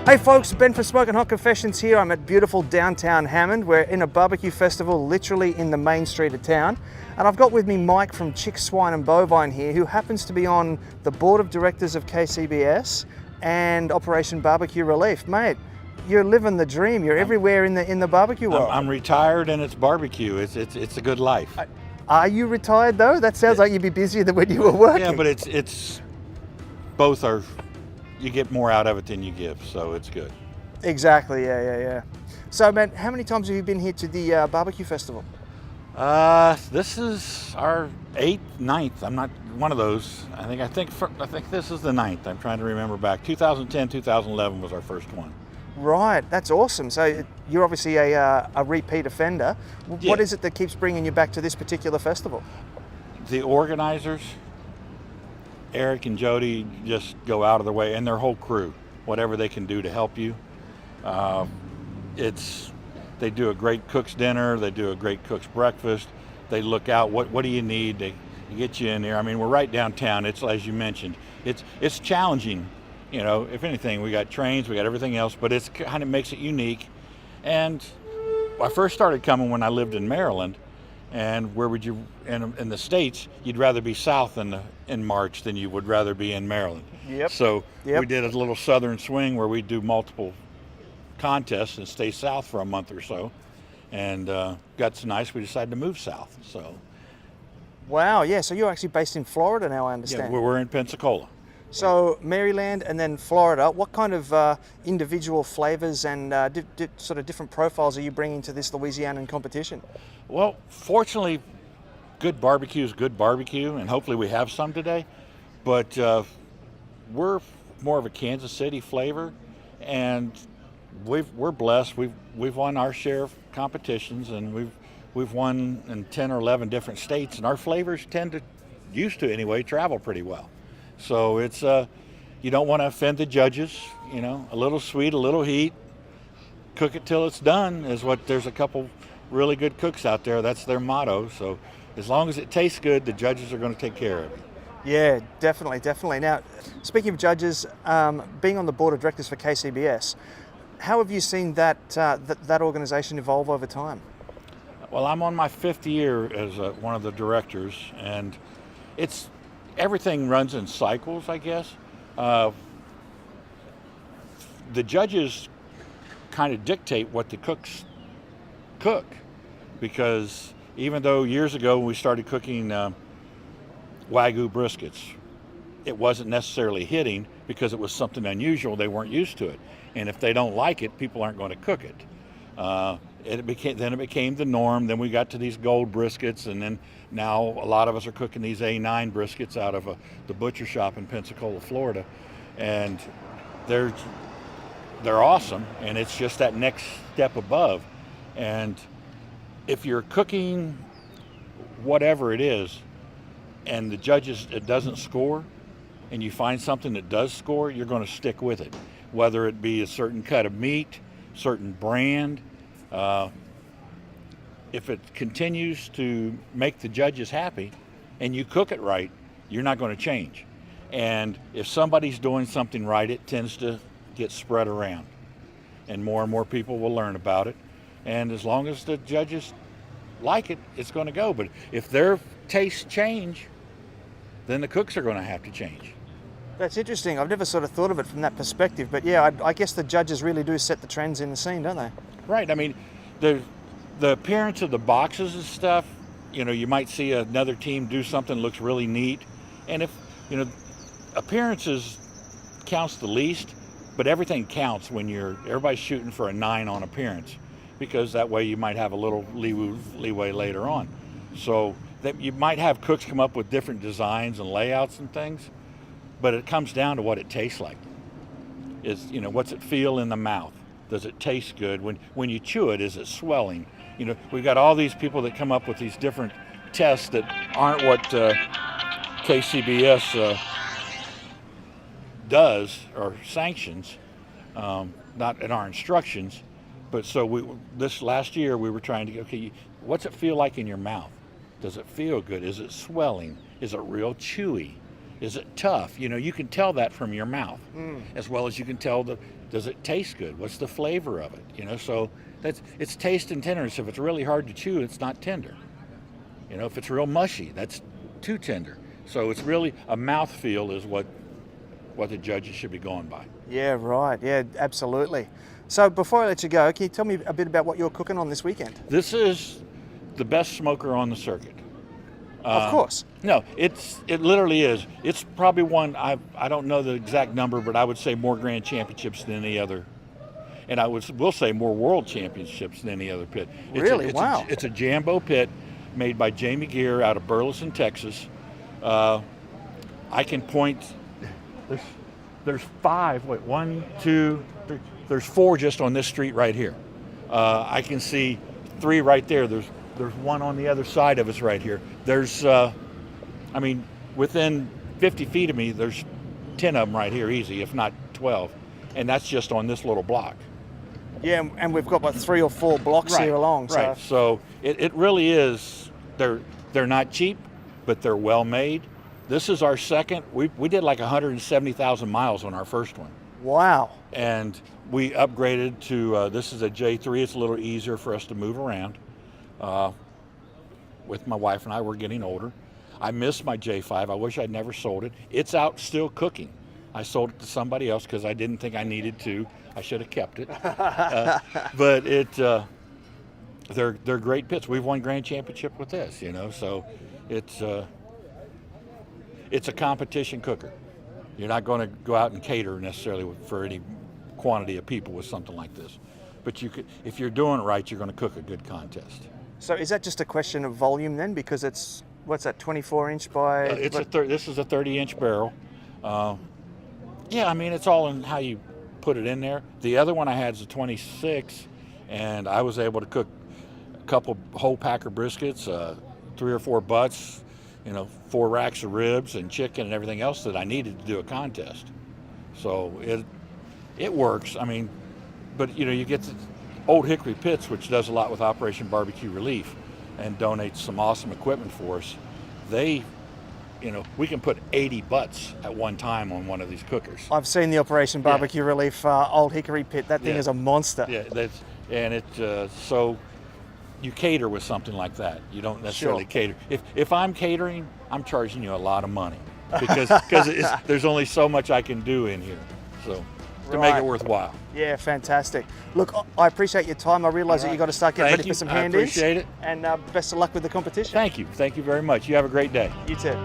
Hey folks, Ben from Smoking Hot Confessions here. I'm at beautiful downtown Hammond. We're in a barbecue festival literally in the main street of town. And I've got with me Mike from Chix, Swine Bovine here, who happens to be on the board of directors of KCBS and Operation Barbecue Relief. Mate, you're living the dream. You're everywhere in the barbecue world. I'm retired and it's barbecue. It's a good life. Are you retired though? That sounds like you'd be busier than when you were working. Yeah, but it's both are. You get more out of it than you give, so it's good. Exactly, yeah. So, man, how many times have you been here to the barbecue festival? This is our 8th, 9th. I'm not one of those. I think this is the 9th. I'm trying to remember back. 2010, 2011 was our first one. Right, that's awesome. So you're obviously a repeat offender. Yeah. What is it that keeps bringing you back to this particular festival? The organizers, Eric and Jody, just go out of their way, and their whole crew, whatever they can do to help you. They do a great cook's dinner, they do a great cook's breakfast, they look out, what do you need, they get you in there. I mean, we're right downtown. It's, as you mentioned, it's challenging. You know, if anything, we got trains, we got everything else, but it's kind of makes it unique. And I first started coming when I lived in Maryland. And where would you, in the States, you'd rather be south in March than you would rather be in Maryland. Yep. So we did a little southern swing where we do multiple contests and stay south for a month or so. And got so nice, we decided to move south. So. Wow, yeah, so you're actually based in Florida now, I understand. Yeah, we're in Pensacola. So Maryland and then Florida, what kind of individual flavors and sort of different profiles are you bringing to this Louisianan competition? Well, fortunately, good barbecue is good barbecue, and hopefully we have some today. But we're more of a Kansas City flavor, and we're blessed. We've won our share of competitions, and we've won in 10 or 11 different states, and our flavors used to anyway, travel pretty well. So it's you don't want to offend the judges. You know, a little sweet, a little heat. Cook it till it's done is what. There's a couple really good cooks out there. That's their motto. So as long as it tastes good, the judges are going to take care of it. Yeah, definitely. Now, speaking of judges, being on the board of directors for KCBS, how have you seen that organization evolve over time? Well, I'm on my 5th year as one of the directors, and everything runs in cycles, I guess. The judges kind of dictate what the cooks cook, because even though years ago when we started cooking Wagyu briskets, it wasn't necessarily hitting because it was something unusual. They weren't used to it. And if they don't like it, people aren't going to cook it. It became the norm. Then we got to these gold briskets, and then now a lot of us are cooking these A9 briskets out of the butcher shop in Pensacola, Florida, and they're awesome. And it's just that next step above. And if you're cooking whatever it is, and the judges it doesn't score, and you find something that does score, you're going to stick with it, whether it be a certain cut of meat, certain brand. If it continues to make the judges happy and you cook it right, you're not going to change. And if somebody's doing something right, it tends to get spread around, and more people will learn about it. And as long as the judges like it, it's going to go. But if their tastes change, then the cooks are going to have to change. That's interesting. I've never sort of thought of it from that perspective. But yeah, I guess the judges really do set the trends in the scene, don't they? Right. I mean, the appearance of the boxes and stuff, you know, you might see another team do something that looks really neat. And if, you know, appearances counts the least, but everything counts when everybody's shooting for a 9 on appearance, because that way you might have a little leeway later on. So that you might have cooks come up with different designs and layouts and things, but it comes down to what it tastes like. You know, what's it feel in the mouth? Does it taste good? When you chew it, is it swelling? You know, we've got all these people that come up with these different tests that aren't what KCBS does or sanctions, not in our instructions. But so this last year we were trying to, okay, what's it feel like in your mouth? Does it feel good? Is it swelling? Is it real chewy? Is it tough? You know, you can tell that from your mouth, as well as you can tell Does it taste good? What's the flavor of it? You know, so it's taste and tenderness. If it's really hard to chew, it's not tender. You know, if it's real mushy, that's too tender. So it's really a mouthfeel is what the judges should be going by. Yeah, right. Yeah, absolutely. So before I let you go, can you tell me a bit about what you're cooking on this weekend? This is the best smoker on the circuit. Of course. No, it literally is. It's probably one, I don't know the exact number, but I would say more grand championships than any other. And will say more world championships than any other pit. Really? Wow. It's a Jambo pit made by Jamie Gear out of Burleson, Texas. I can point, there's 5, wait, 1, 2, 3, there's 4 just on this street right here. I can see 3 right there. There's 1 on the other side of us right here. There's, I mean, within 50 feet of me, there's 10 of them right here easy, if not 12. And that's just on this little block. Yeah, and we've got, 3 or 4 blocks here along. Right, so it really is, they're not cheap, but they're well made. This is our second. We did like 170,000 miles on our first one. Wow. And we upgraded to, this is a J3. It's a little easier for us to move around. With my wife and I, we're getting older. I miss my J5. I wish I'd never sold it. It's out still cooking. I sold it to somebody else because I didn't think I needed to. I should have kept it. But they're great pits. We've won grand championship with this, you know. So it's a competition cooker. You're not going to go out and cater necessarily for any quantity of people with something like this. But you could, if you're doing it right, you're going to cook a good contest. So is that just a question of volume then? Because it's, what's that, 24-inch by? This is a 30-inch barrel. Yeah, I mean, it's all in how you put it in there. The other one I had is a 26, and I was able to cook a couple whole packer briskets, 3 or 4 butts, you know, 4 racks of ribs and chicken and everything else that I needed to do a contest. So it works. I mean, but you know, you get the Old Hickory Pits, which does a lot with Operation Barbecue Relief and donates some awesome equipment for us. They, you know, we can put 80 butts at one time on one of these cookers. I've seen the Operation Barbecue Relief Old Hickory Pit. That thing is a monster. Yeah, so you cater with something like that. You don't necessarily cater. If I'm catering, I'm charging you a lot of money because there's only so much I can do in here. So to make it worthwhile. Yeah, fantastic. Look, I appreciate your time. I realise that you've got to start getting ready for some hand-ins. I appreciate it. And best of luck with the competition. Thank you. Thank you very much. You have a great day. You too.